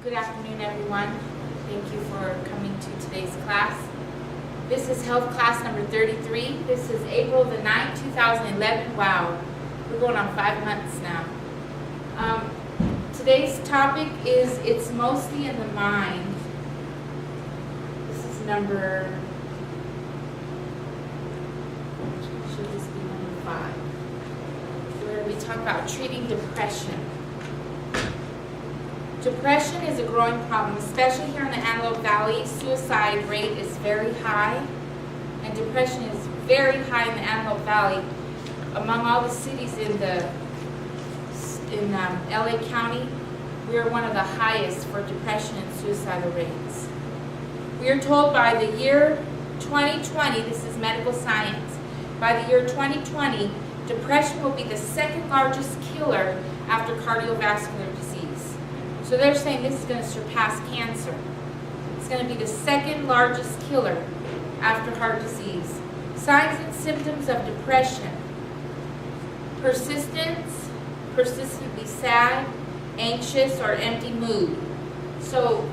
Good afternoon, everyone. Thank you for coming to today's class. This is health class number 33. This is April the 9th, 2011. Wow, we're going on 5 months now. Today's topic is it's mostly in the mind. This is number, should this be number 5? Where we talk about treating depression. Depression is a growing problem, especially here in the Antelope Valley. Suicide rate is very high, and depression is very high in the Antelope Valley. Among all the cities in LA County, we are one of the highest for depression and suicidal rates. We are told by the year 2020, this is medical science, by the year 2020, depression will be the second largest killer after cardiovascular disease. So they're saying this is going to surpass cancer. It's going to be the second largest killer after heart disease. Signs and symptoms of depression: persistence, persistently sad, anxious, or empty mood. So,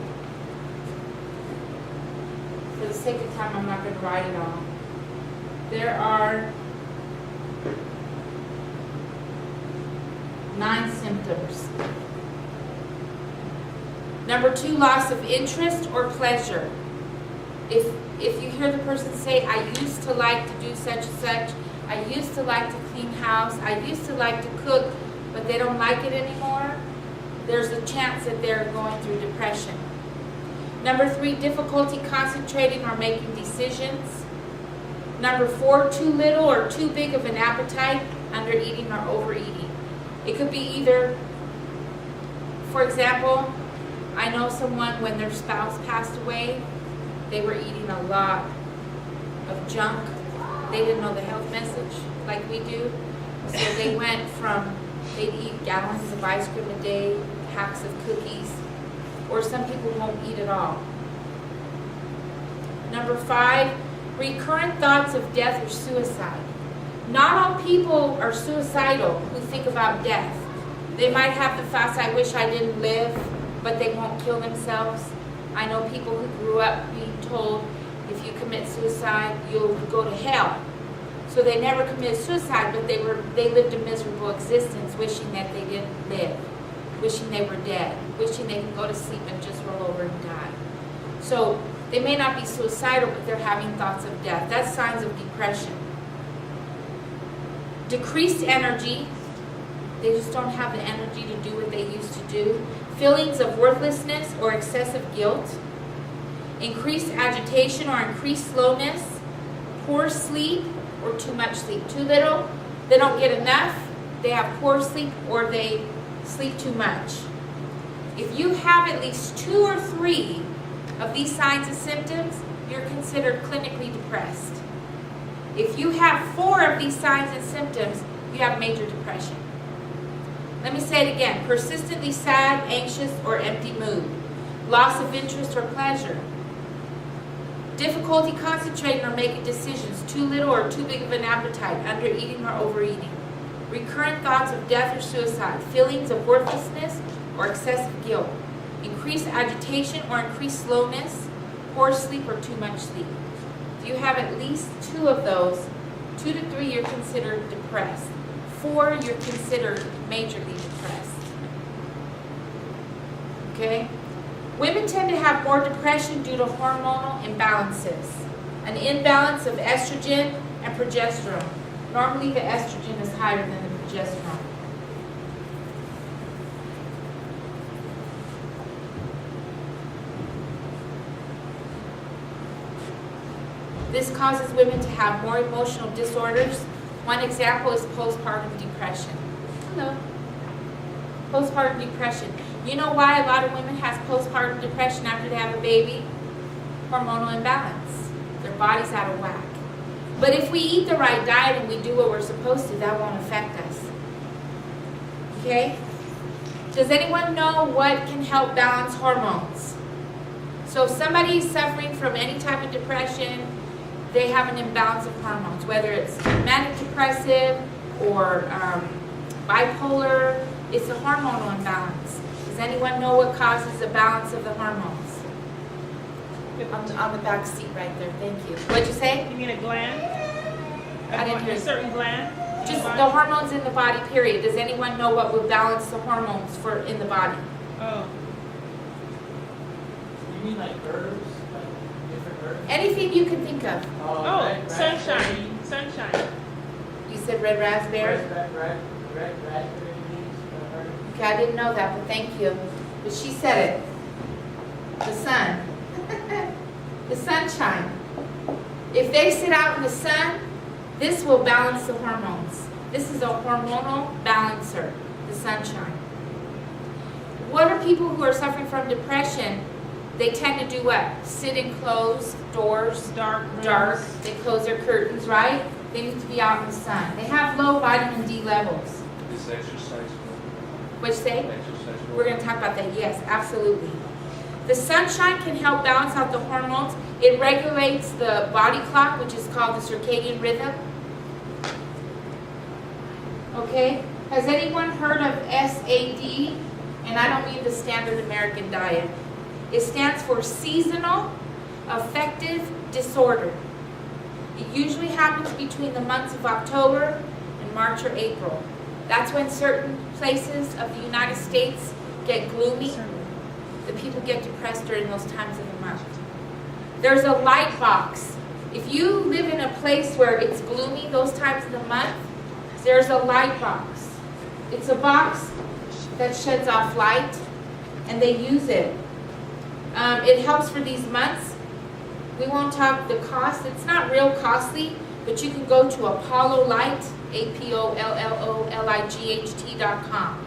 for the sake of time, I'm not going to write it all. There are 9 symptoms. Number 2, loss of interest or pleasure. If you hear the person say, I used to like to do such and such, I used to like to clean house, I used to like to cook, but they don't like it anymore, there's a chance that they're going through depression. Number 3, difficulty concentrating or making decisions. Number 4, too little or too big of an appetite, under eating or overeating. It could be either, for example, I know someone, when their spouse passed away, they were eating a lot of junk. They didn't know the health message like we do. So they went from, they'd eat gallons of ice cream a day, packs of cookies, or some people won't eat at all. Number 5, recurrent thoughts of death or suicide. Not all people are suicidal who think about death. They might have the thoughts, I wish I didn't live, but they won't kill themselves. I know people who grew up being told, if you commit suicide, you'll go to hell. So they never committed suicide, but they lived a miserable existence, wishing that they didn't live, wishing they were dead, wishing they could go to sleep and just roll over and die. So they may not be suicidal, but they're having thoughts of death. That's signs of depression. Decreased energy. They just don't have the energy to do what they used to do. Feelings of worthlessness or excessive guilt. Increased agitation or increased slowness. Poor sleep or too much sleep. Too little, they don't get enough. They have poor sleep or they sleep too much. If you have at least 2 or 3 of these signs and symptoms, you're considered clinically depressed. If you have 4 of these signs and symptoms, you have major depression. Let me say it again. Persistently sad, anxious, or empty mood. Loss of interest or pleasure. Difficulty concentrating or making decisions. Too little or too big of an appetite. Under eating or overeating. Recurrent thoughts of death or suicide. Feelings of worthlessness or excessive guilt. Increased agitation or increased slowness. Poor sleep or too much sleep. If you have at least 2 of those, 2 to 3, you're considered depressed. 4, you're considered majorly depressed. Okay? Women tend to have more depression due to hormonal imbalances. An imbalance of estrogen and progesterone. Normally the estrogen is higher than the progesterone. This causes women to have more emotional disorders. One example is postpartum depression. Hello. Postpartum depression. You know why a lot of women have postpartum depression after they have a baby? Hormonal imbalance. Their body's out of whack. But if we eat the right diet and we do what we're supposed to, that won't affect us. Okay? Does anyone know what can help balance hormones? So if somebody is suffering from any type of depression, they have an imbalance of hormones, whether it's manic depressive or bipolar. It's a hormonal imbalance. Does Does anyone know what causes the balance of the hormones? On the back seat right there. Thank you. What'd you say? You mean a gland? I didn't hear A you. certain gland? Just the hormones in the body, period. Does anyone know what would balance the hormones for in the body? Oh. You mean like herbs? Like different herbs? Anything you can think of. Oh, red sunshine. Sunshine. You said red raspberry? Red raspberry leaves. Okay, I didn't know that, but thank you. But she said it. The sun. The sunshine. If they sit out in the sun, this will balance the hormones. This is a hormonal balancer, the sunshine. What are people who are suffering from depression? They tend to do what? Sit in closed doors, Dark. dark. They close their curtains, right? They need to be out in the sun. They have low vitamin D levels. Is exercise What'd you say? exercise We're going to talk about that. Yes, absolutely. The sunshine can help balance out the hormones. It regulates the body clock, which is called the circadian rhythm. Okay? Has anyone heard of SAD? And I don't mean the standard American diet. It stands for seasonal affective disorder. It usually happens between the months of October and March or April. That's when certain places of the United States get gloomy. The people get depressed during those times of the month. There's a light box. If you live in a place where it's gloomy those times of the month, there's a light box. It's a box that sheds off light, and they use it. It helps for these months. We won't talk the cost. It's not real costly, but you can go to Apollo Light, APOLLOLIGHT.com.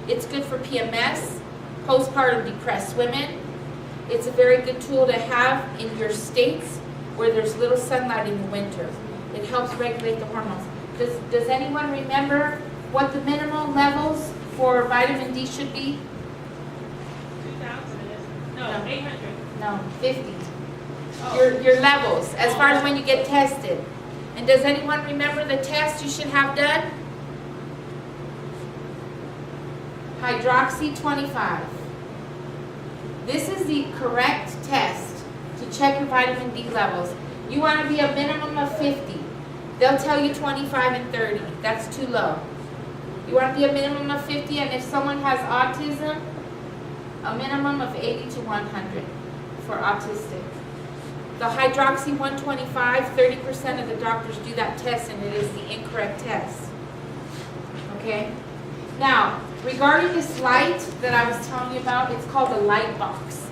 It's good for PMS, postpartum depressed women. It's a very good tool to have in your states where there's little sunlight in the winter. It helps regulate the hormones. Does anyone remember what the minimum levels for vitamin D should be? 2,000 is? No, No. 800. No, 50. Oh. Your levels, as far as when you get tested. And does anyone remember the test you should have done? Hydroxy 25. This is the correct test to check your vitamin D levels. You want to be a minimum of 50. They'll tell you 25 and 30. That's too low. You want to be a minimum of 50, and if someone has autism, a minimum of 80 to 100 for autistic. The hydroxy 125, 30% of the doctors do that test, and it is the incorrect test. Okay? Now, regarding this light that I was telling you about, it's called a light box.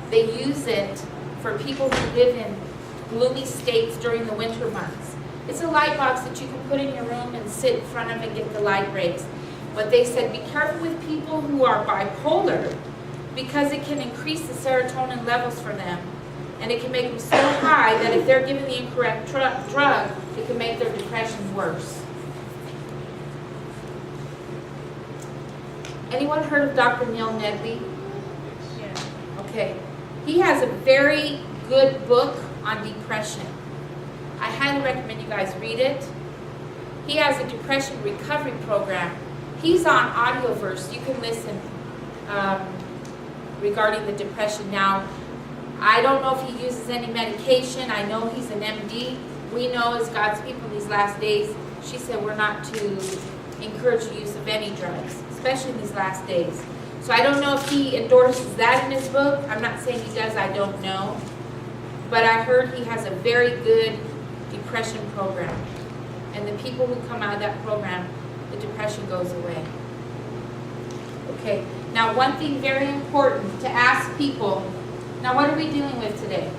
They use it for people who live in gloomy states during the winter months. It's a light box that you can put in your room and sit in front of and get the light rays. But they said be careful with people who are bipolar, because it can increase the serotonin levels for them. And it can make them so high that if they're given the incorrect drug, it can make their depression worse. Anyone heard of Dr. Neil Nedley? Yeah. Okay. He has a very good book on depression. I highly recommend you guys read it. He has a depression recovery program. He's on Audioverse. You can listen regarding the depression. Now, I don't know if he uses any medication. I know he's an MD. We know as God's people in these last days, she said we're not to encourage the use of any drugs, especially in these last days. So I don't know if he endorses that in his book. I'm not saying he does, I don't know. But I heard he has a very good depression program. And the people who come out of that program, the depression goes away. Okay, now one thing very important to ask people, now what are we dealing with today?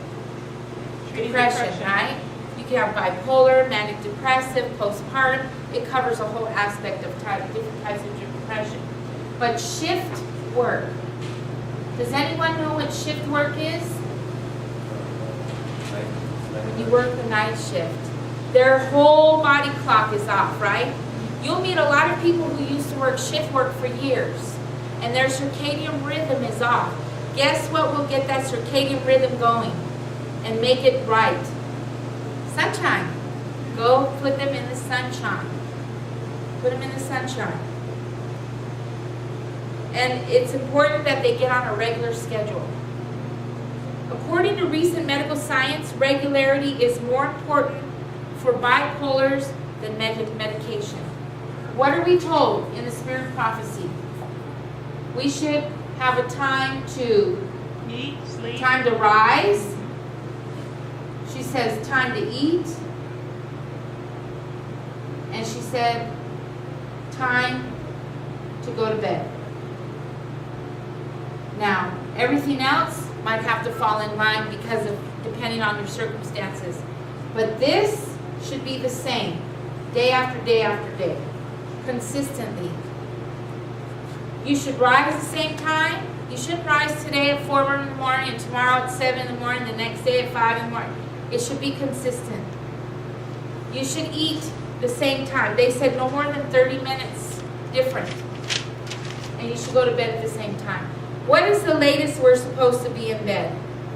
Depression, right? You can have bipolar, manic depressive, postpartum. It covers a whole aspect of different types of depression. But shift work. Does anyone know what shift work is? When you work the night shift. Their whole body clock is off, right? You'll meet a lot of people who used to work shift work for years, and their circadian rhythm is off. Guess what will get that circadian rhythm going and make it right? Sunshine. Go put them in the sunshine. Put them in the sunshine. And it's important that they get on a regular schedule. According to recent medical science, regularity is more important for bipolars than medication. What are we told in the Spirit of Prophecy? We should have a time to Eat, sleep. time to rise. She says time to eat. And she said time to go to bed. Now, everything else might have to fall in line because of depending on your circumstances. But this should be the same day after day after day, consistently. You should rise at the same time. You shouldn't rise today at 4 in the morning and tomorrow at 7 in the morning, the next day at 5 in the morning. It should be consistent. You should eat the same time. They said no more than 30 minutes different. And you should go to bed at the same time. What is the latest we're supposed to be in bed?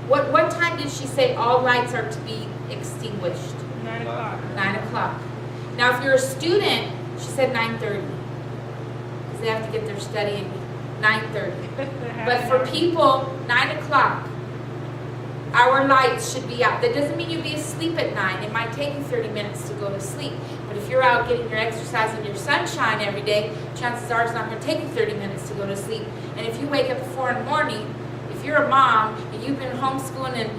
What time did she say all lights are to be extinguished? 9 o'clock. 9 o'clock. Now if you're a student, she said 9:30. Because they have to get their studying 9:30. But for people, 9 o'clock, our lights should be out. That doesn't mean you'll be asleep at 9. It might take you 30 minutes to go to sleep. But if you're out getting your exercise and your sunshine every day, chances are it's not going to take you 30 minutes to go to sleep. And if you wake up at 4 in the morning, if you're a mom and you've been homeschooling and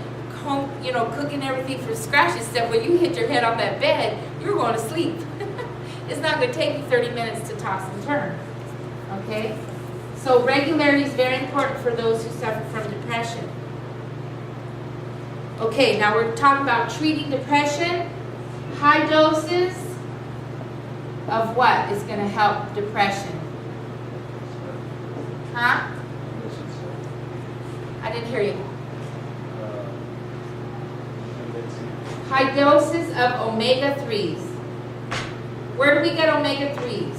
cooking everything from scratch and stuff, when you hit your head on that bed, you're going to sleep. It's not going to take you 30 minutes to toss and turn. Okay? So regularity is very important for those who suffer from depression. Okay, now we're talking about treating depression. High doses of what is going to help depression? Huh? I didn't hear you. High doses of omega-3s. Where do we get omega-3s?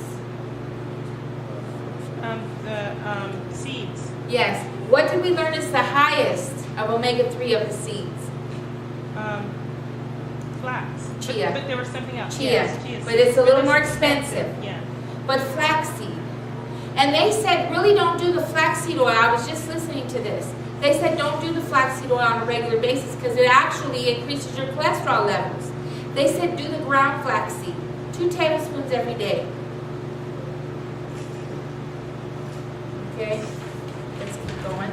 The seeds. Yes. What did we learn is the highest of omega-3 of the seeds? Flax. Chia. But there was something else. Chia. Yes, chia But it's a little seeds. more expensive. Yeah. But flaxseed. And they said, really don't do the flaxseed oil. I was just listening to this. They said don't do the flaxseed oil on a regular basis because it actually increases your cholesterol levels. They said do the ground flaxseed. 2 tablespoons every day. Okay, let's keep going.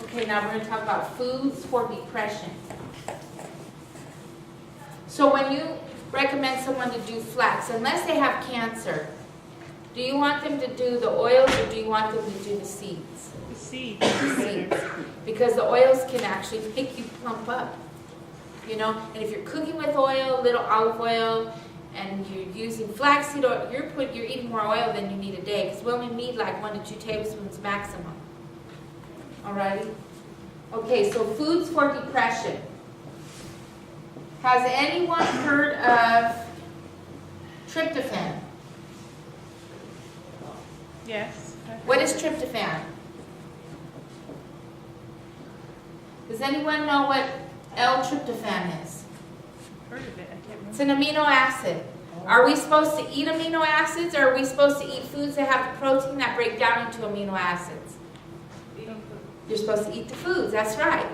Okay, now we're going to talk about foods for depression. So when you recommend someone to do flax, unless they have cancer, do you want them to do the oils or do you want them to do the seeds? The seeds. The seeds. Because the oils can actually make you plump up. And if you're cooking with oil, little olive oil, and you're using flaxseed oil, you're eating more oil than you need a day, because we only need like 1 to 2 tablespoons maximum. Alrighty? Okay, so foods for depression. Has anyone heard of tryptophan? Yes. What is tryptophan? Does anyone know what L-tryptophan is? Heard of it. I can't It's remember. an amino acid. Are we supposed to eat amino acids, or are we supposed to eat foods that have the protein that break down into amino acids? You're supposed to eat the foods, that's right.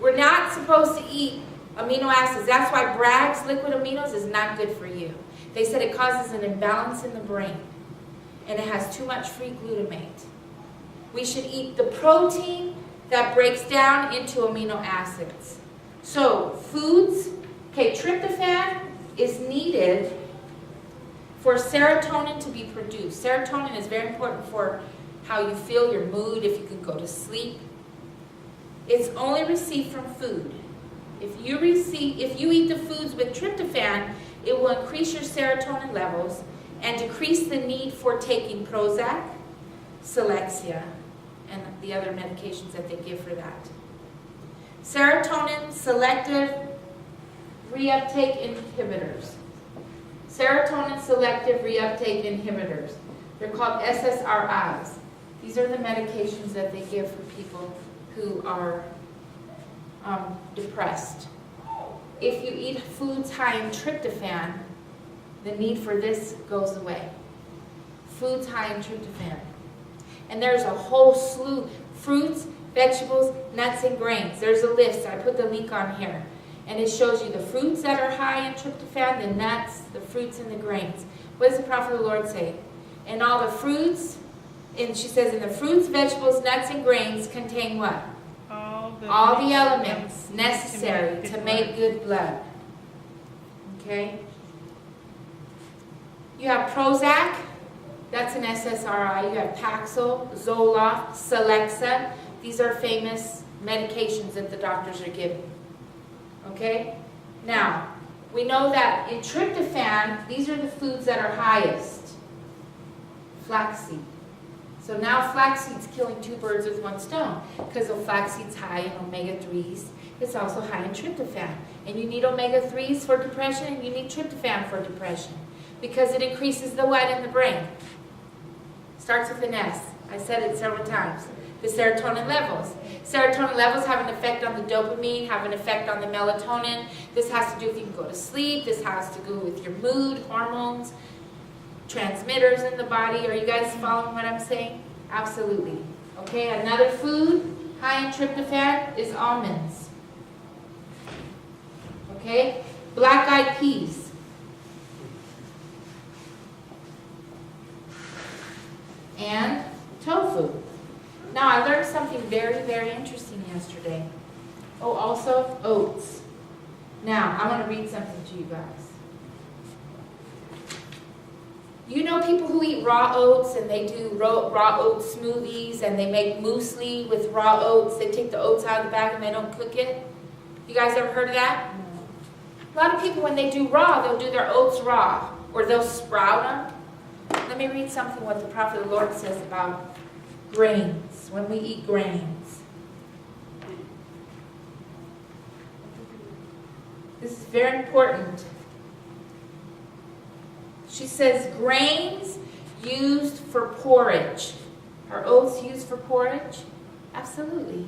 We're not supposed to eat amino acids. That's why Bragg's liquid aminos is not good for you. They said it causes an imbalance in the brain, and it has too much free glutamate. We should eat the protein that breaks down into amino acids. So, foods, tryptophan is needed for serotonin to be produced. Serotonin is very important for how you feel, your mood, if you can go to sleep. It's only received from food. If you eat the foods with tryptophan, it will increase your serotonin levels and decrease the need for taking Prozac, Celexa, and the other medications that they give for that. Serotonin selective reuptake inhibitors. Serotonin selective reuptake inhibitors. They're called SSRIs. These are the medications that they give for people who are depressed. if you eat foods high in tryptophan, the need for this goes away. Foods high in tryptophan. And there's a whole slew, fruits, vegetables, nuts, and grains. There's a list. I put the link on here. And it shows you the fruits that are high in tryptophan, the nuts, the fruits, and the grains. What does the prophet of the Lord say? And all the fruits, and she says, in the fruits, vegetables, nuts, and grains contain what? All the elements necessary to make good blood. Okay? You have Prozac, that's an SSRI. You have Paxil, Zoloft, Celexa. These are famous medications that the doctors are giving. Okay? Now, we know that in tryptophan, these are the foods that are highest. Flaxseed. So now flaxseed's killing two birds with one stone, because the flaxseed's high in omega-3s. It's also high in tryptophan. And you need omega-3s for depression, and you need tryptophan for depression, because it increases the what in the brain? Starts with an S. I said it several times. The serotonin levels. Serotonin levels have an effect on the dopamine, have an effect on the melatonin. This has to do with you can go to sleep. This has to do with your mood, hormones, transmitters in the body. Are you guys following what I'm saying? Absolutely. Okay, another food high in tryptophan is almonds. Okay, black-eyed peas. And tofu. Now, I learned something very, very interesting yesterday. Oh, also oats. Now, I want to read something to you guys. You know people who eat raw oats, and they do raw oat smoothies, and they make muesli with raw oats. They take the oats out of the bag and they don't cook it. You guys ever heard of that? A lot of people, when they do raw, they'll do their oats raw, or they'll sprout them. Let me read something what the prophet of the Lord says about grains, when we eat grains. This is very important. She says, grains used for porridge. Are oats used for porridge? Absolutely.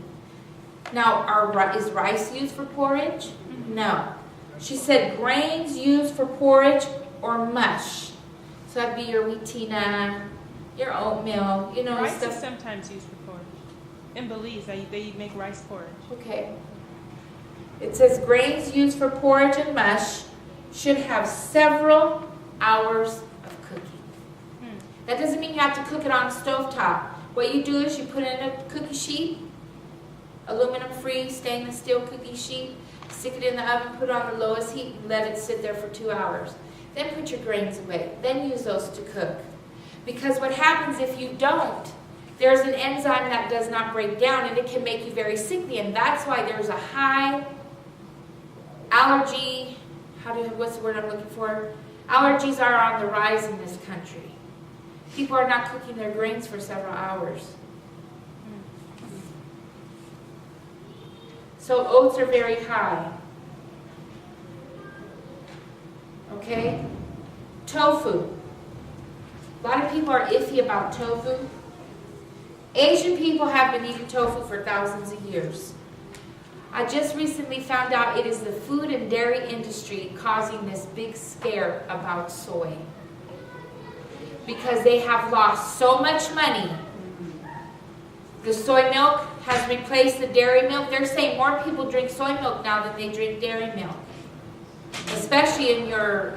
Now, is rice used for porridge? No. She said grains used for porridge or mush. So that'd be your wheatina, your oatmeal, you know, rice stuff. Is sometimes used for porridge. In Belize, they make rice porridge. Okay. It says grains used for porridge and mush should have several hours of cooking. That doesn't mean you have to cook it on the stovetop. What you do is you put in a cookie sheet, aluminum-free stainless steel cookie sheet, stick it in the oven, put it on the lowest heat, and let it sit there for 2 hours. Then put your grains away. Then use those to cook. Because what happens if you don't, there's an enzyme that does not break down, and it can make you very sickly. And that's why there's a high allergy, what's the word I'm looking for? Allergies are on the rise in this country. People are not cooking their grains for several hours. So oats are very high. Okay? Tofu. A lot of people are iffy about tofu. Asian people have been eating tofu for thousands of years. I just recently found out it is the food and dairy industry causing this big scare about soy. Because they have lost so much money. The soy milk has replaced the dairy milk. They're saying more people drink soy milk now than they drink dairy milk. Especially in your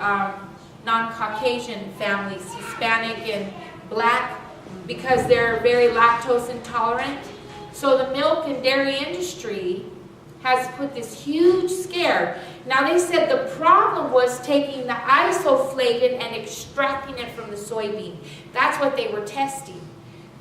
non-Caucasian families, Hispanic and black, because they're very lactose intolerant. So the milk and dairy industry has put this huge scare. Now they said the problem was taking the isoflavone and extracting it from the soybean. That's what they were testing.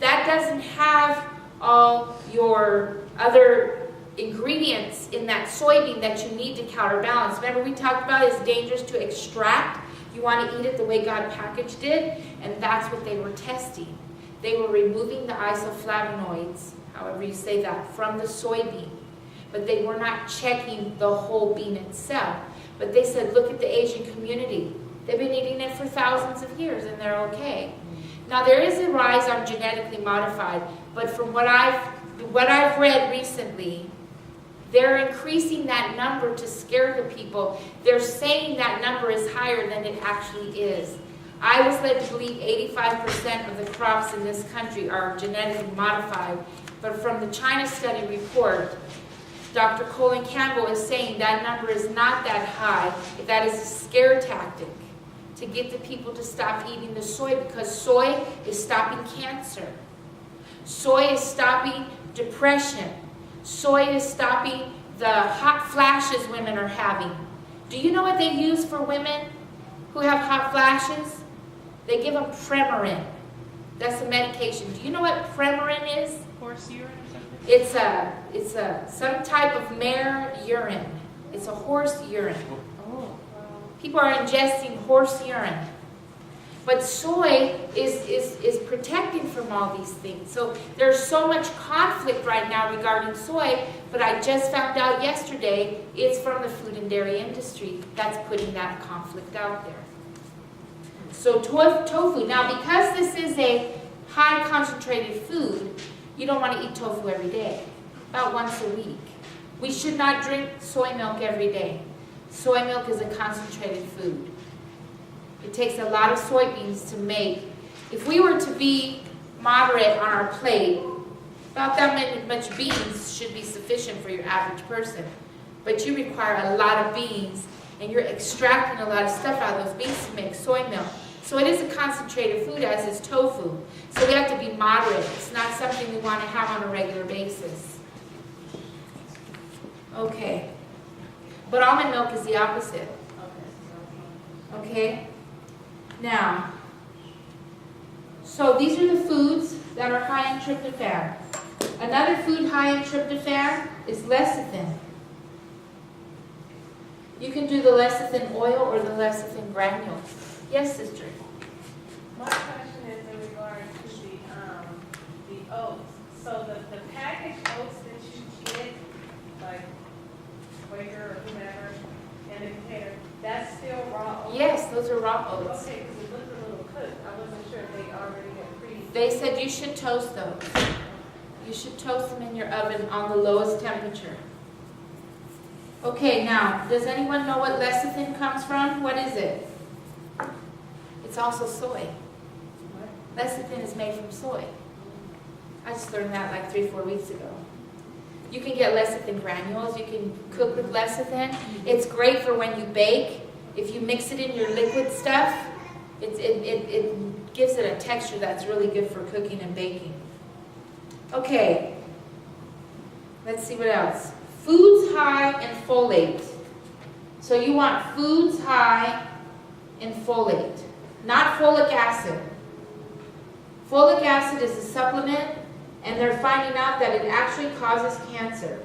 That doesn't have all your other ingredients in that soybean that you need to counterbalance. Remember we talked about it's dangerous to extract. You want to eat it the way God packaged it, and that's what they were testing. They were removing the isoflavonoids, however you say that, from the soybean. But they were not checking the whole bean itself. But they said, look at the Asian community. They've been eating it for thousands of years, and they're okay. Now, there is a rise on genetically modified, but from what I've read recently, They're increasing that number to scare the people. They're saying that number is higher than it actually is. I was led to believe 85% of the crops in this country are genetically modified, but from the China study report, Dr. Colin Campbell is saying that number is not that high. That is a scare tactic to get the people to stop eating the soy, because soy is stopping cancer. Soy is stopping depression. Soy is stopping the hot flashes women are having. Do you know what they use for women who have hot flashes? They give them Premarin. That's a medication. Do you know what Premarin is? Horse urine or something? It's some type of mare urine. It's a horse urine. Oh. People are ingesting horse urine. But soy is protecting from all these things. So there's so much conflict right now regarding soy, but I just found out yesterday it's from the food and dairy industry that's putting that conflict out there. So tofu, now because this is a high concentrated food, you don't want to eat tofu every day, about once a week. We should not drink soy milk every day. Soy milk is a concentrated food. It takes a lot of soybeans to make. If we were to be moderate on our plate, about that much beans should be sufficient for your average person. But you require a lot of beans, and you're extracting a lot of stuff out of those beans to make soy milk. So it is a concentrated food, as is tofu. So we have to be moderate. It's not something we want to have on a regular basis. Okay. But almond milk is the opposite. Okay? Now, so these are the foods that are high in tryptophan. Another food high in tryptophan is lecithin. You can do the lecithin oil or the lecithin granules. Yes, sister? My question is in regard to the oats. So the packaged oats that you get, like Quaker or whomever, in the container, that's still raw oats? Yes, those are raw oats. Okay, because it looked a little cooked. I wasn't sure if they already had pre. They said you should toast those. You should toast them in your oven on the lowest temperature. Okay, now, does anyone know what lecithin comes from? What is it? It's also soy. Lecithin is made from soy. I just learned that like 3-4 weeks ago. You can get lecithin granules. You can cook with lecithin. It's great for when you bake. If you mix it in your liquid stuff, it gives it a texture that's really good for cooking and baking. Okay, let's see what else. Foods high in folate. So you want foods high in folate, not folic acid. Folic acid is a supplement, and they're finding out that it actually causes cancer.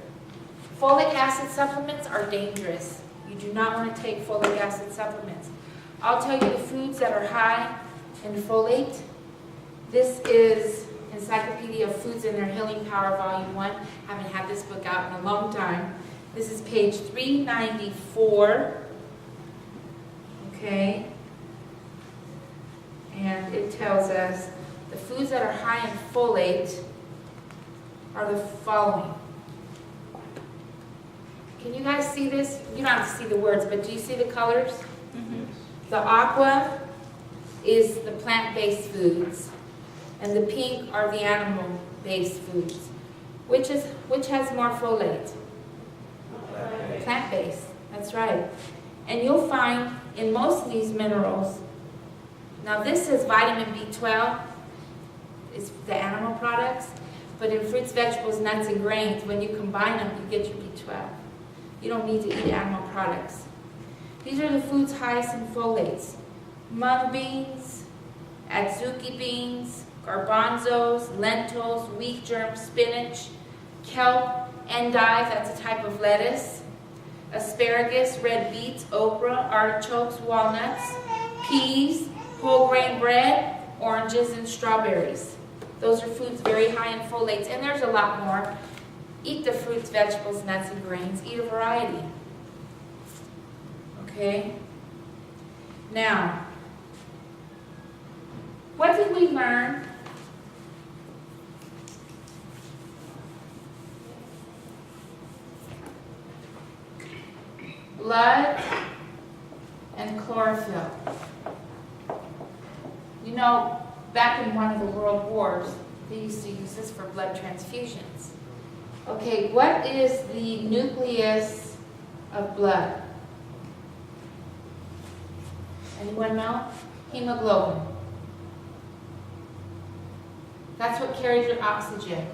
Folic acid supplements are dangerous. You do not want to take folic acid supplements. I'll tell you the foods that are high in folate. This is Encyclopedia of Foods and Their Healing Power, Volume 1. Haven't had this book out in a long time. This is page 394. Okay. And it tells us the foods that are high in folate are the following. Can you guys see this? You don't have to see the words, but do you see the colors? Mm-hmm. The aqua is the plant-based foods, and the pink are the animal-based foods. Which has more folate? Plant-based. That's right. And you'll find in most of these minerals. Now this is vitamin B12. It's the animal products, but in fruits, vegetables, nuts, and grains, when you combine them, you get your B12. You don't need to eat animal products. These are the foods highest in folates. Mung beans, adzuki beans, garbanzos, lentils, wheat germ, spinach, kelp, endive, that's a type of lettuce, asparagus, red beets, okra, artichokes, walnuts, peas, whole grain bread, oranges, and strawberries. Those are foods very high in folates, and there's a lot more. Eat the fruits, vegetables, nuts, and grains. Eat a variety. Okay? Now, what did we learn? blood and chlorophyll. You know, back in one of the world wars, they used to use this for blood transfusions. Okay, what is the nucleus of blood? Anyone know? Hemoglobin. That's what carries your oxygen.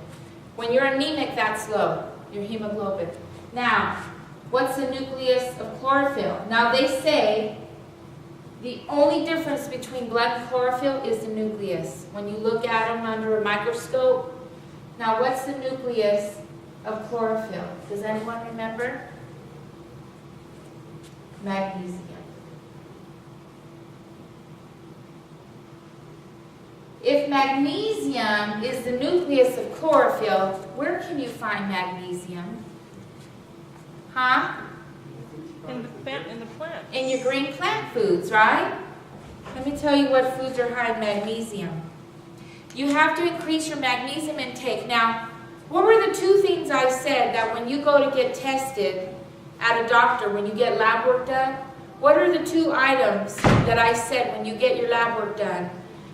When you're anemic, that's low, your hemoglobin. Now, what's the nucleus of chlorophyll? Now they say the only difference between blood and chlorophyll is the nucleus. When you look at them under a microscope, now what's the nucleus of chlorophyll? Does anyone remember? Magnesium. If magnesium is the nucleus of chlorophyll, where can you find magnesium? Huh? In the plant. In your green plant foods, right? Let me tell you what foods are high in magnesium. You have to increase your magnesium intake. Now, what were the two things I said that when you go to get tested at a doctor, when you get lab work done, what are the two items that I said when you get your lab work done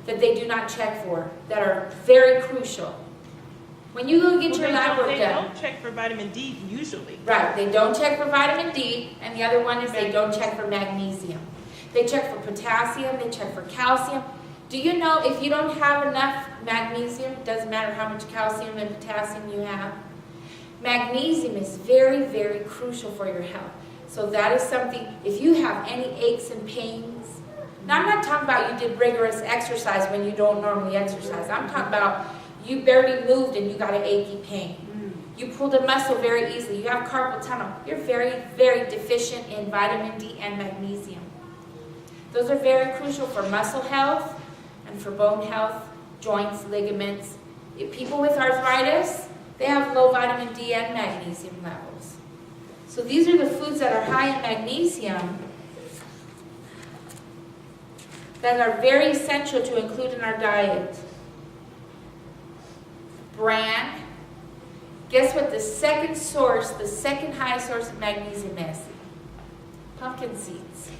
that they do not check for, that are very crucial? When you go get your lab work done. They don't check for vitamin D usually. Right, they don't check for vitamin D, and the other one is they don't check for magnesium. They check for potassium, they check for calcium. Do you know if you don't have enough magnesium, it doesn't matter how much calcium and potassium you have, magnesium is very, very crucial for your health. So that is something, if you have any aches and pains, now I'm not talking about you did rigorous exercise when you don't normally exercise. I'm talking about you barely moved and you got an achy pain. You pulled a muscle very easily. You have carpal tunnel. You're very, very deficient in vitamin D and magnesium. Those are very crucial for muscle health and for bone health, joints, ligaments. If people with arthritis, they have low vitamin D and magnesium levels. So these are the foods that are high in magnesium that are very essential to include in our diet. Bran. Guess what the second highest source of magnesium is? Pumpkin seeds.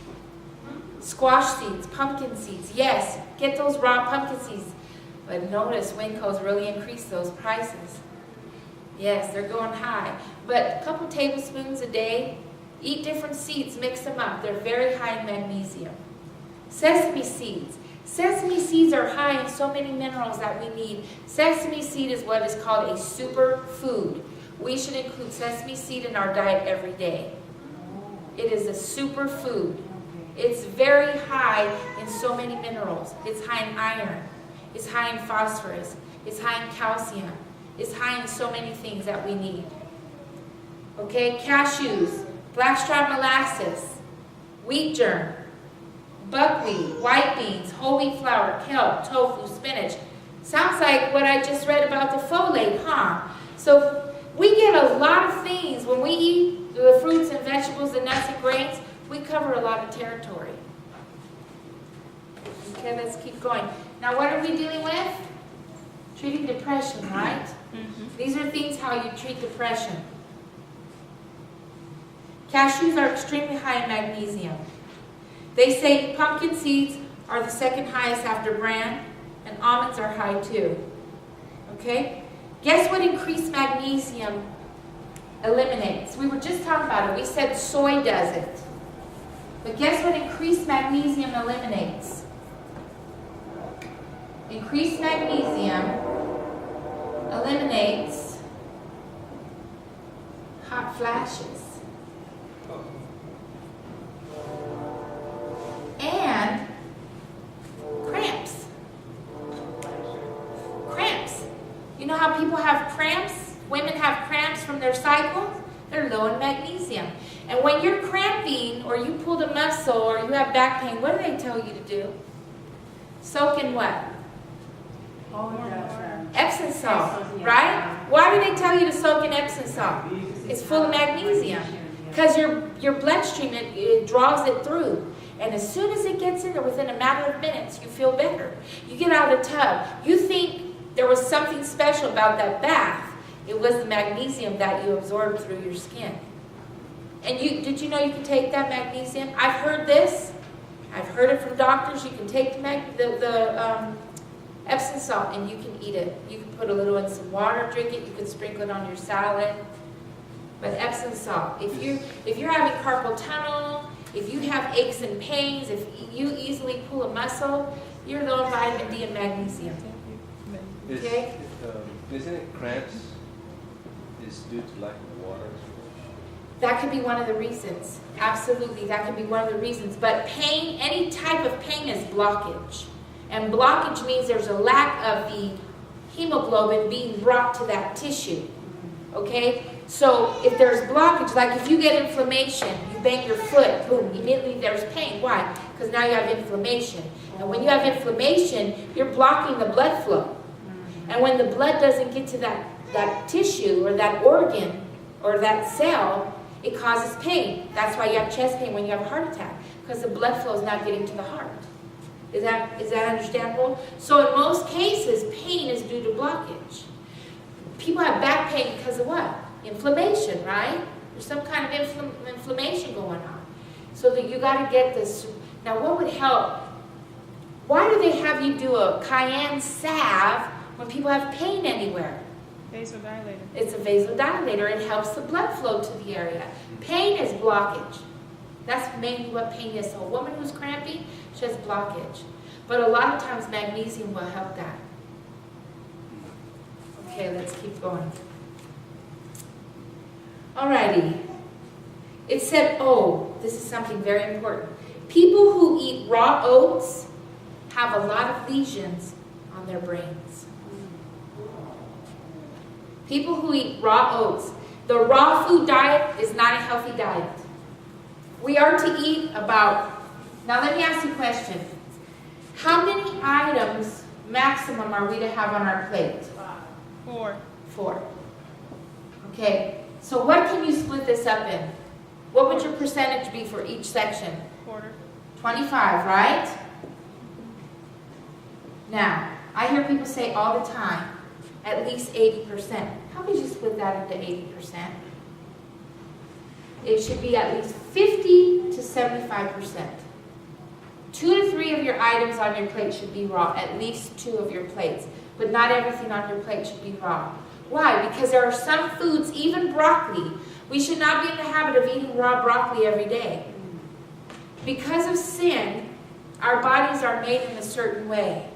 Squash seeds, pumpkin seeds. Yes, get those raw pumpkin seeds. But notice Winco's really increased those prices. Yes, they're going high. But a couple tablespoons a day, eat different seeds, mix them up. They're very high in magnesium. Sesame seeds. Sesame seeds are high in so many minerals that we need. Sesame seed is what is called a superfood. We should include sesame seed in our diet every day. It is a superfood. It's very high in so many minerals. It's high in iron. It's high in phosphorus. It's high in calcium. It's high in so many things that we need. Okay, cashews, blackstrap molasses, wheat germ, buckwheat, white beans, whole wheat flour, kelp, tofu, spinach. Sounds like what I just read about the folate, huh? So we get a lot of things. When we eat the fruits and vegetables, the nuts and grains, we cover a lot of territory. Okay, let's keep going. Now what are we dealing with? Treating depression, right? These are things how you treat depression. Cashews are extremely high in magnesium. They say pumpkin seeds are the second highest after bran, and almonds are high too. Okay? Guess what increased magnesium eliminates? We were just talking about it. We said soy does it. But guess what increased magnesium eliminates? Increased magnesium eliminates hot flashes. And cramps. Cramps. You know how people have cramps? Women have cramps from their cycle? They're low in magnesium. And when you're cramping or you pulled a muscle or you have back pain, what do they tell you to do? Soak in what? Epsom salt, right? Why do they tell you to soak in Epsom salt? It's full of magnesium. Because your bloodstream, it draws it through. And as soon as it gets in there, within a matter of minutes, you feel better. You get out of the tub. You think there was something special about that bath. It was the magnesium that you absorbed through your skin. And did you know you can take that magnesium? I've heard this. I've heard it from doctors. You can take the Epsom salt and you can eat it. You can put a little in some water, drink it. You can sprinkle it on your salad. But Epsom salt, if you're having carpal tunnel, if you have aches and pains, if you easily pull a muscle, you're low in vitamin D and magnesium. Okay? Isn't it cramps is due to lack of water? That could be one of the reasons. Absolutely, that could be one of the reasons. But pain, any type of pain is blockage. And blockage means there's a lack of the hemoglobin being brought to that tissue. Okay? So if there's blockage, like if you get inflammation, you bang your foot, boom, immediately there's pain. Why? Because now you have inflammation. And when you have inflammation, you're blocking the blood flow. And when the blood doesn't get to that tissue or that organ or that cell, it causes pain. That's why you have chest pain when you have a heart attack, because the blood flow is not getting to the heart. Is that understandable? So in most cases, pain is due to blockage. People have back pain because of what? Inflammation, right? There's some kind of inflammation going on. So that you got to get this. Now, what would help? Why do they have you do a cayenne salve when people have pain anywhere? Vasodilator. It's a vasodilator. It helps the blood flow to the area. Pain is blockage. That's mainly what pain is. So a woman who's crampy, she has blockage. But a lot of times magnesium will help that. Okay, let's keep going. Alrighty. It said, this is something very important. People who eat raw oats have a lot of lesions on their brains. People who eat raw oats. The raw food diet is not a healthy diet. We are to eat about, now let me ask you a question. How many items maximum are we to have on our plate? 4. 4. Okay, so what can you split this up in? What would your percentage be for each section? Quarter. 25, right? Now, I hear people say all the time, at least 80%. How could you split that into 80%? It should be at least 50 to 75%. 2 to 3 of your items on your plate should be raw, at least 2 of your plates. But not everything on your plate should be raw. Why? Because there are some foods, even broccoli, we should not be in the habit of eating raw broccoli every day. Because of sin, our bodies are made in a certain way.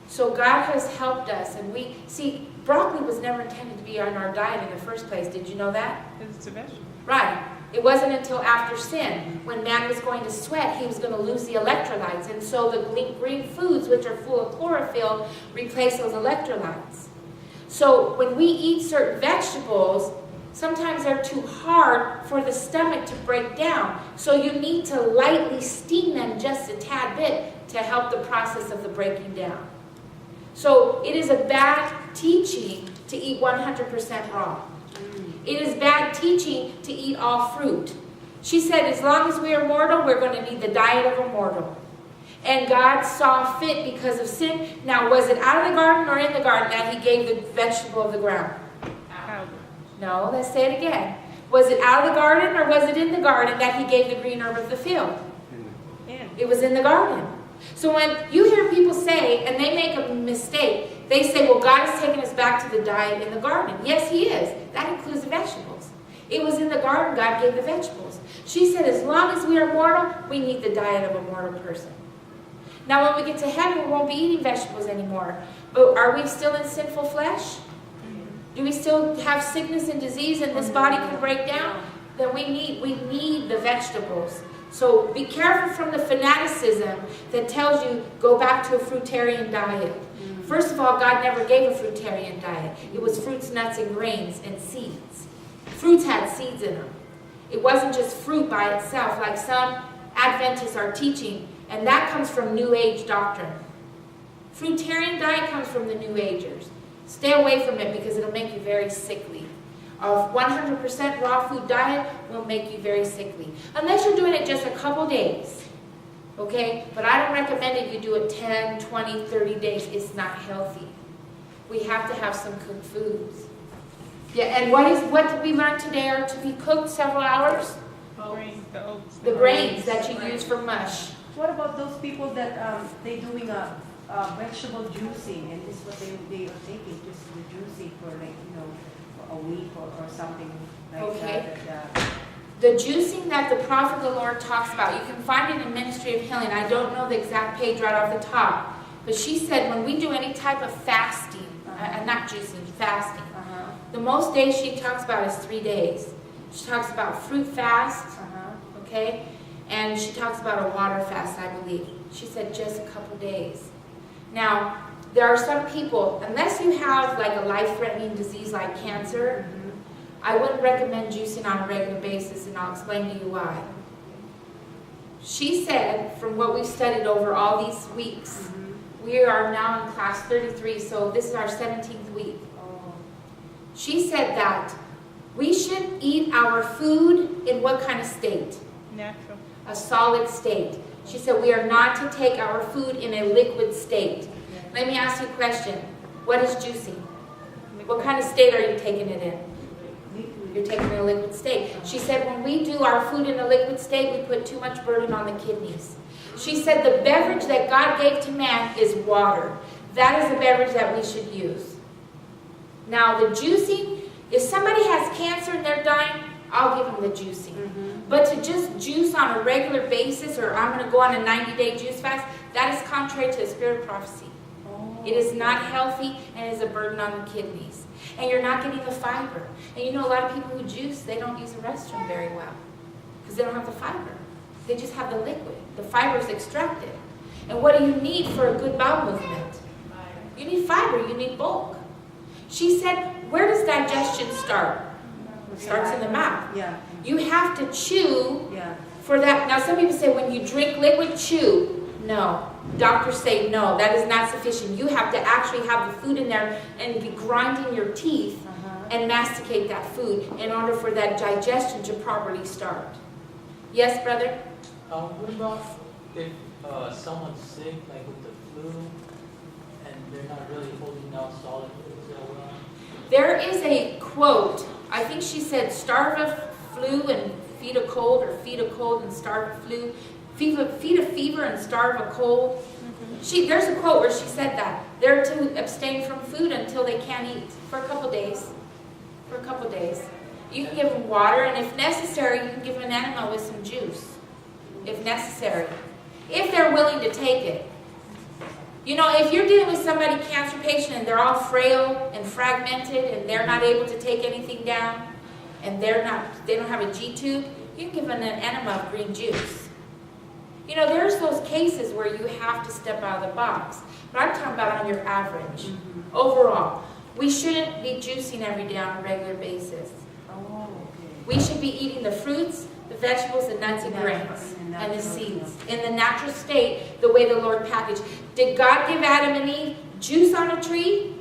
So God has helped us, and we see broccoli was never intended to be on our diet in the first place. Did you know that? It's a vegetable. Right. It wasn't until after sin, when man was going to sweat, he was going to lose the electrolytes. And so the green foods, which are full of chlorophyll, replace those electrolytes. So when we eat certain vegetables, sometimes they're too hard for the stomach to break down. So you need to lightly steam them just a tad bit to help the process of the breaking down. So it is a bad teaching to eat 100% raw. It is bad teaching to eat all fruit. She said, as long as we are mortal, we're going to need the diet of a mortal. And God saw fit because of sin. Now, was it out of the garden or in the garden that he gave the vegetable of the ground? Out. No, let's say it again. Was it out of the garden or was it in the garden that he gave the green herb of the field? In. It was in the garden. So when you hear people say, and they make a mistake, they say, well, God is taking us back to the diet in the garden. Yes, he is. That includes the vegetables. It was in the garden God gave the vegetables. She said, as long as we are mortal, we need the diet of a mortal person. Now, when we get to heaven, we won't be eating vegetables anymore. But are we still in sinful flesh? Do we still have sickness and disease and this body can break down? Then we need the vegetables. So be careful from the fanaticism that tells you go back to a fruitarian diet. First of all, God never gave a fruitarian diet. It was fruits, nuts, and grains and seeds. Fruits had seeds in them. It wasn't just fruit by itself like some Adventists are teaching, and that comes from New Age doctrine. Fruitarian diet comes from the New Agers. Stay away from it because it'll make you very sickly. A 100% raw food diet will make you very sickly. Unless you're doing it just a couple days. Okay? But I don't recommend that you do it 10, 20, 30 days. It's not healthy. We have to have some cooked foods. Yeah, and what did we learn today are to be cooked several hours? The oats. The grains that you use for mush. What about those people that they doing a vegetable juicing, and this is what they are taking, just the juicing for like, you know, for a week or something like Okay. that. The juicing that the prophet of the Lord talks about, you can find it in Ministry of Healing. I don't know the exact page right off the top, but she said when we do any type of fasting, not juicing, fasting, the most days she talks about is 3 days. She talks about fruit fast, okay, and she talks about a water fast, I believe. She said just a couple days. Now, there are some people, unless you have like a life-threatening disease like cancer, I wouldn't recommend juicing on a regular basis, and I'll explain to you why. She said, from what we've studied over all these weeks, we are now in class 33, so this is our 17th week. She said that we should eat our food in what kind of state? Natural. A solid state. She said we are not to take our food in a liquid state. Let me ask you a question. What is juicing? What kind of state are you taking it in? You're taking it in a liquid state. She said when we do our food in a liquid state, we put too much burden on the kidneys. She said the beverage that God gave to man is water. That is the beverage that we should use. Now the juicing, if somebody has cancer and they're dying, I'll give them the juicing. But to just juice on a regular basis, or I'm going to go on a 90-day juice fast, that is contrary to a spirit of prophecy. It is not healthy and is a burden on the kidneys. And you're not getting the fiber. And you know a lot of people who juice, they don't use the restroom very well because they don't have the fiber. They just have the liquid. The fiber is extracted. And what do you need for a good bowel movement? You need fiber. You need bulk. She said, where does digestion start? It starts in the mouth. Yeah. You have to chew Yeah. for that. Now, some people say when you drink liquid, chew. No. Doctors say no, that is not sufficient. You have to actually have the food in there and be grinding your teeth and masticate that food in order for that digestion to properly start. Yes, brother? What about if someone's sick, like with the flu, and they're not really holding out solid foods that well? There is a quote, I think she said, starve a flu and feed a cold, or feed a cold and starve a flu. Feed a fever and starve a cold. There's a quote where she said that. They're to abstain from food until they can't eat for a couple days. For a couple days. You can give them water, and if necessary, you can give them an enema with some juice. If necessary. If they're willing to take it. You know, if you're dealing with somebody, cancer patient, and they're all frail and fragmented, and they're not able to take anything down, and they don't have a G-tube, you can give them an enema of green juice. You know, there's those cases where you have to step out of the box. But I'm talking about on your average. Overall, we shouldn't be juicing every day on a regular basis. Oh, okay. We should be eating the fruits, the vegetables, the nuts and grains, and the seeds. In the natural state, the way the Lord packaged. Did God give Adam and Eve juice on a tree?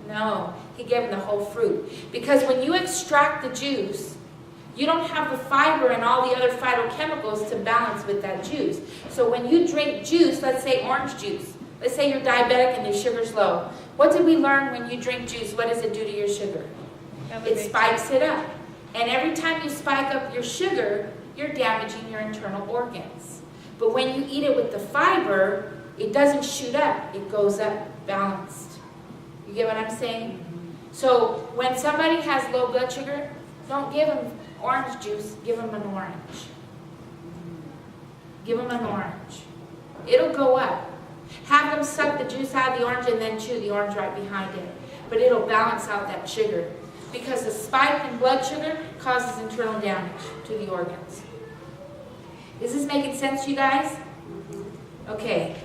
No. He gave them the whole fruit. Because when you extract the juice, you don't have the fiber and all the other phytochemicals to balance with that juice. So when you drink juice, let's say orange juice, let's say you're diabetic and your sugar's low. What did we learn when you drink juice? What does it do to your sugar? It spikes it up. And every time you spike up your sugar, you're damaging your internal organs. But when you eat it with the fiber, it doesn't shoot up. It goes up balanced. You get what I'm saying? So when somebody has low blood sugar, don't give them orange juice, give them an orange. Give them an orange. It'll go up. Have them suck the juice out of the orange and then chew the orange right behind it. But it'll balance out that sugar. Because the spike in blood sugar causes internal damage to the organs. Is this making sense to you guys? Okay.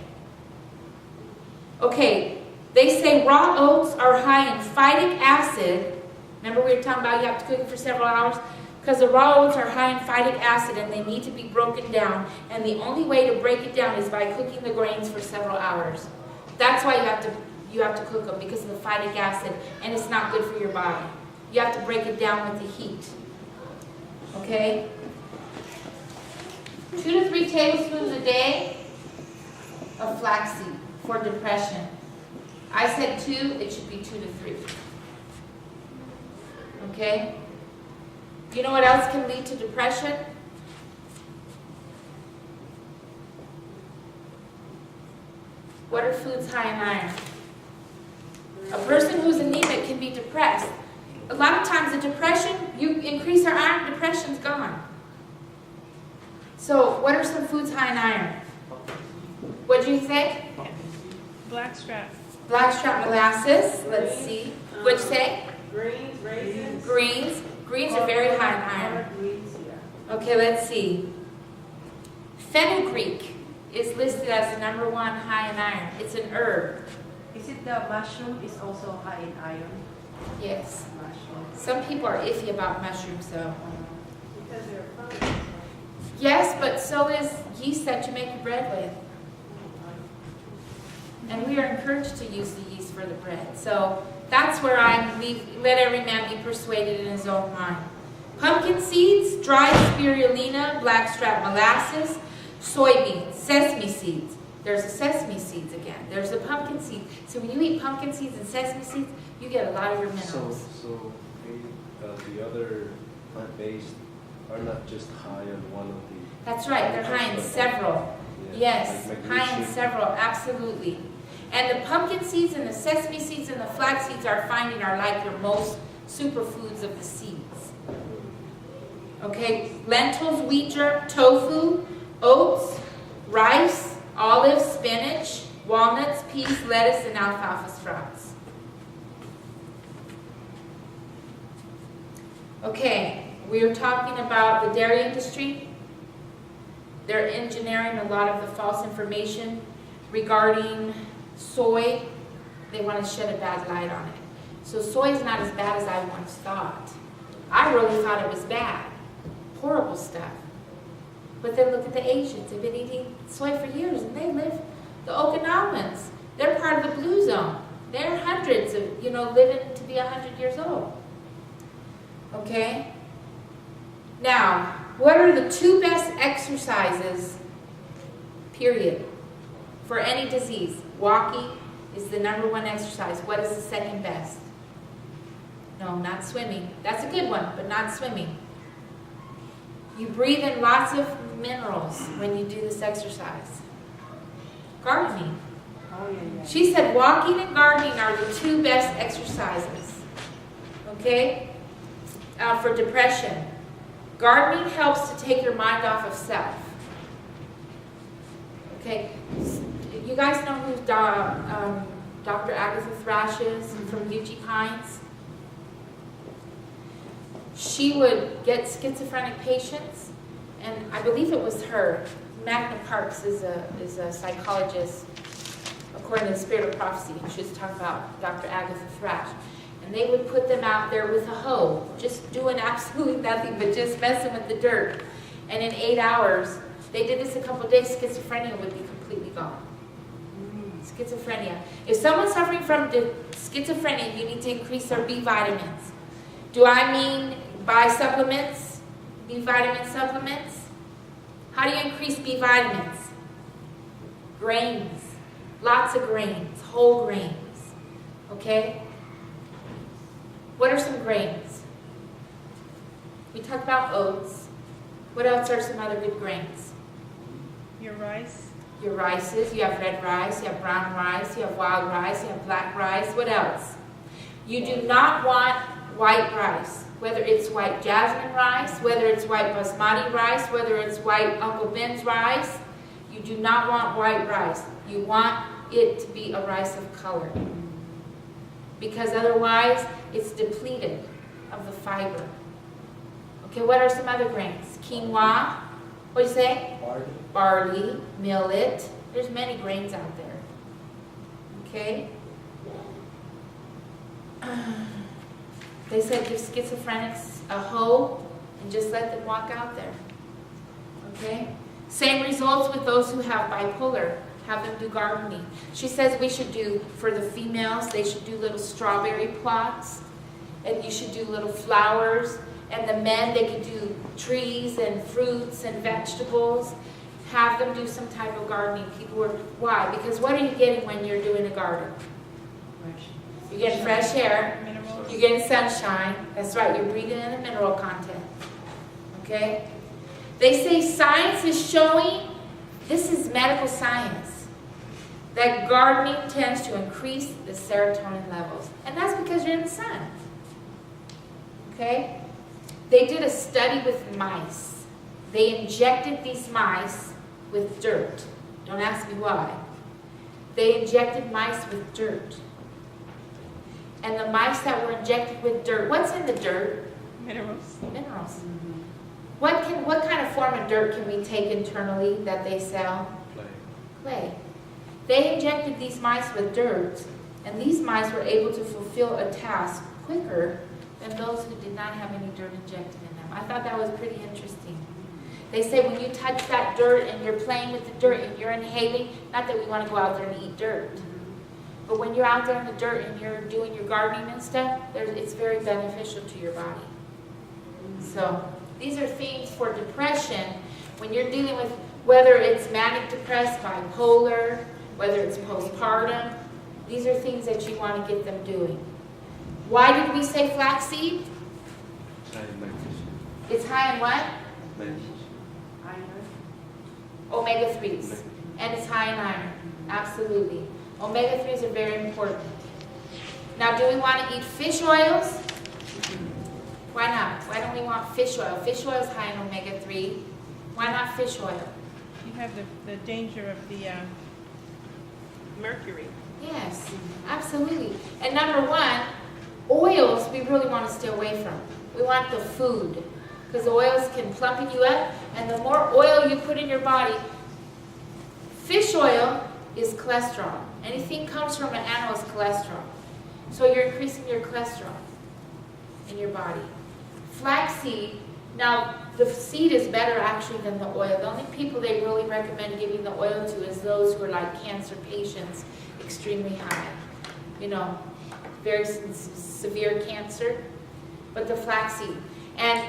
Okay. They say raw oats are high in phytic acid. Remember we were talking about you have to cook it for several hours? Because the raw oats are high in phytic acid and they need to be broken down. And the only way to break it down is by cooking the grains for several hours. That's why you have to cook them, because of the phytic acid, and it's not good for your body. You have to break it down with the heat. Okay? 2 to 3 tablespoons a day of flaxseed for depression. I said 2, it should be 2 to 3. Okay? You know what else can lead to depression? foods high in iron. A person who's anemic can be depressed. A lot of times the depression, you increase our iron, depression's gone. So what are some foods high in iron? What do you say? Blackstrap. Blackstrap molasses. Let's see. What'd you say? Greens, raisins. Greens. Greens are very high in iron. Greens, yeah. Okay, let's see. Fenugreek is listed as the number 1 high in iron. It's an herb. Is it the mushroom is also high in iron? Yes. Mushroom. Some people are iffy about mushrooms, though. Because they're fungus. Yes, but so is yeast that you make your bread with. And we are encouraged to use the yeast for the bread. So that's where let every man be persuaded in his own mind. Pumpkin seeds, dried spirulina, blackstrap molasses, soybeans, sesame seeds. There's the sesame seeds again. There's the pumpkin seeds. So when you eat pumpkin seeds and sesame seeds, you get a lot of your minerals. So the other plant-based are not just high on one of the. That's right. They're high in several. Yeah, Yes, like high in magnesium. several, absolutely. And the pumpkin seeds and the sesame seeds and the flax seeds are like your most superfoods of the seeds. Okay, lentils, wheat germ, tofu, oats, rice, olives, spinach, walnuts, peas, lettuce, and alfalfa sprouts. Okay, we are talking about the dairy industry. They're engineering a lot of the false information regarding soy. They want to shed a bad light on it. So soy is not as bad as I once thought. I really thought it was bad. Horrible stuff. But then look at the Asians. They've been eating soy for years and they live. The Okinawans, they're part of the blue zone. They're hundreds of, living to be 100 years old. Okay? Now, what are the 2 best exercises, period, for any disease? Walking is the number 1 exercise. What is the second best? No, not swimming. That's a good one, but not swimming. You breathe in lots of minerals when you do this exercise. Gardening. Oh, yeah. She said walking and gardening are the 2 best exercises. Okay? For depression. Gardening helps to take your mind off of self. Okay? You guys know who Dr. Agatha Thrash is from UG Pines? She would get schizophrenic patients, and I believe it was her. Magna Parks is a psychologist, according to the Spirit of Prophecy. She was talking about Dr. Agatha Thrash. And they would put them out there with a hoe, just doing absolutely nothing but just messing with the dirt. And in 8 hours, they did this a couple of days, schizophrenia would be completely gone. Schizophrenia. If someone's suffering from schizophrenia, you need to increase their B vitamins. Do I mean buy supplements? B vitamin supplements? How do you increase B vitamins? Grains. Lots of grains. Whole grains. Okay? What are some grains? We talked about oats. What else are some other good grains? Your rice. Your rices. You have red rice, you have brown rice, you have wild rice, you have black rice. What else? You do not want white rice. Whether it's white jasmine rice, whether it's white basmati rice, whether it's white Uncle Ben's rice. You do not want white rice. You want it to be a rice of color. Because otherwise, it's depleted of the fiber. Okay, what are some other grains? Quinoa. What do you say? Barley, millet. There's many grains out there. Okay? They said give schizophrenics a hoe and just let them walk out there. Okay? Same results with those who have bipolar. Have them do gardening. She says we should do, for the females, they should do little strawberry plots. And you should do little flowers. And the men, they could do trees and fruits and vegetables. Have them do some type of gardening. People were, why? Because what are you getting when you're doing a garden? You're getting fresh air. Minerals. You're getting sunshine. That's right, you're breathing in the mineral content. Okay? They say science is showing, this is medical science. that gardening tends to increase the serotonin levels. And that's because you're in the sun. Okay? They did a study with mice. They injected these mice with dirt. Don't ask me why. They injected mice with dirt. And the mice that were injected with dirt, what's in the dirt? Minerals. Minerals. What kind of form of dirt can we take internally that they sell? Clay. They injected these mice with dirt, and these mice were able to fulfill a task quicker than those who did not have any dirt injected in them. I thought that was pretty interesting. They say when you touch that dirt and you're playing with the dirt and you're inhaling, not that we want to go out there and eat dirt, but when you're out there in the dirt and you're doing your gardening and stuff, it's very beneficial to your body. So these are themes for depression. When you're dealing with whether it's manic depressed, bipolar, whether it's postpartum, these are things that you want to get them doing. Why did we say flaxseed? It's high in what? Omega-3s. And it's high in iron. Absolutely. Omega-3s are very important. Now, do we want to eat fish oils? Why not? Why don't we want fish oil? Fish oil is high in omega-3. Why not fish oil? You have the danger of the mercury. Yes, absolutely. And number one, oils we really want to stay away from. We want the food, because oils can plump you up, and the more oil you put in your body, fish oil is cholesterol. Anything comes from an animal is cholesterol. So you're increasing your cholesterol in your body. Flaxseed, now the seed is better actually than the oil. The only people they really recommend giving the oil to is those who are like cancer patients, extremely high, very severe cancer. But the flaxseed. And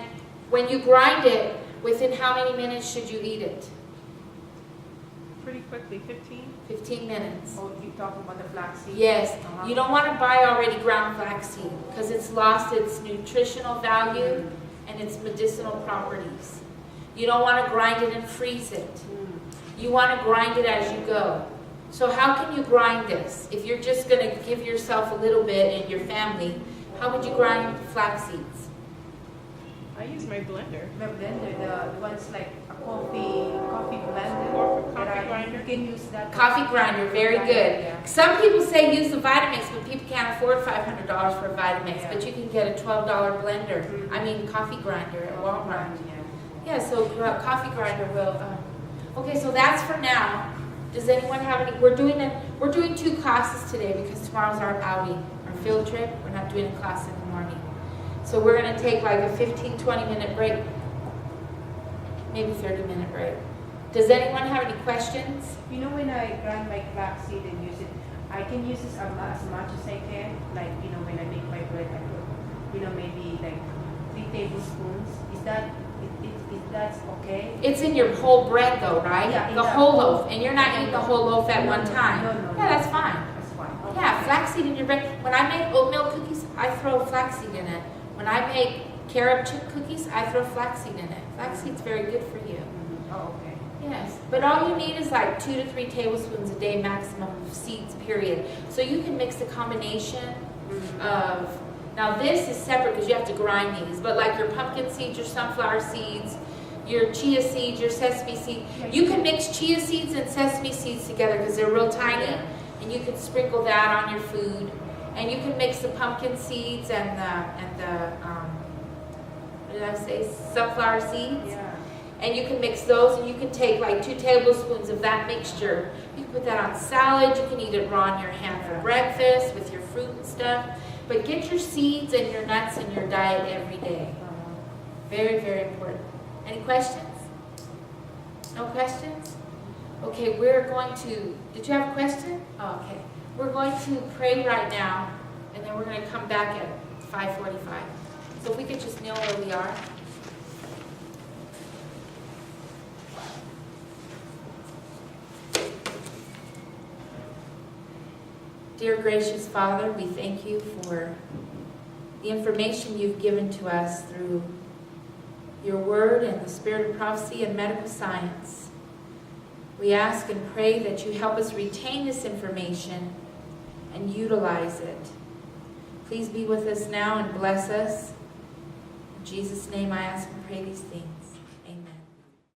when you grind it, within how many minutes should you eat it? Pretty quickly, 15? 15 minutes. Oh, you're talking about the flaxseed? Yes. You don't want to buy already ground flaxseed because it's lost its nutritional value and its medicinal properties. You don't want to grind it and freeze it. You want to grind it as you go. So how can you grind this? If you're just going to give yourself a little bit and your family, how would you grind flax seeds? I use my blender. The blender, the ones like a coffee blender. Or for that coffee grinder. You can use that. Coffee grinder, very good. Yeah. Some people say use the Vitamix, but people can't afford $500 for a Vitamix. Yeah. But you can get a $12 blender. Coffee grinder at Walmart. Yeah, so coffee grinder will. Okay, so that's for now. Does anyone have any? We're doing 2 classes today because tomorrow's our outing, our field trip. We're not doing a class in the morning. So we're going to take like a 15, 20-minute break, maybe 30-minute break. Does anyone have any questions? When I grind my flaxseed and use it, I can use this as much as I can. Like, when I make my bread, I put, maybe like 3 tablespoons. Is that okay? It's in your whole bread though, right? Yeah, the whole loaf. And you're not eating the whole loaf at one time. No. Yeah, that's fine. That's fine. Okay. Yeah, flaxseed in your bread. When I make oatmeal cookies, I throw flaxseed in it. When I make carob chip cookies, I throw flaxseed in it. Flaxseed's very good for you. Oh, okay. Yes, but all you need is like 2 to 3 tablespoons a day maximum of seeds, period. So you can mix a combination of, now this is separate because you have to grind these, but like your pumpkin seeds, your sunflower seeds, your chia seeds, your sesame seeds, you can mix chia seeds and sesame seeds together because they're real tiny, and you can sprinkle that on your food. And you can mix the pumpkin seeds and the what did I say, sunflower seeds. Yeah. And you can mix those, and you can take like 2 tablespoons of that mixture. You can put that on salad. You can eat it raw in your hand for breakfast with your fruit and stuff. But get your seeds and your nuts in your diet every day. Very, very important. Any questions? No questions? Okay, we're going to, did you have a question? Oh, okay. We're going to pray right now, and then we're going to come back at 5:45. So if we could just kneel where we are. Dear gracious Father, we thank you for the information you've given to us through your word and the spirit of prophecy and medical science. We ask and pray that you help us retain this information and utilize it. Please be with us now and bless us. In Jesus' name I ask and pray these things.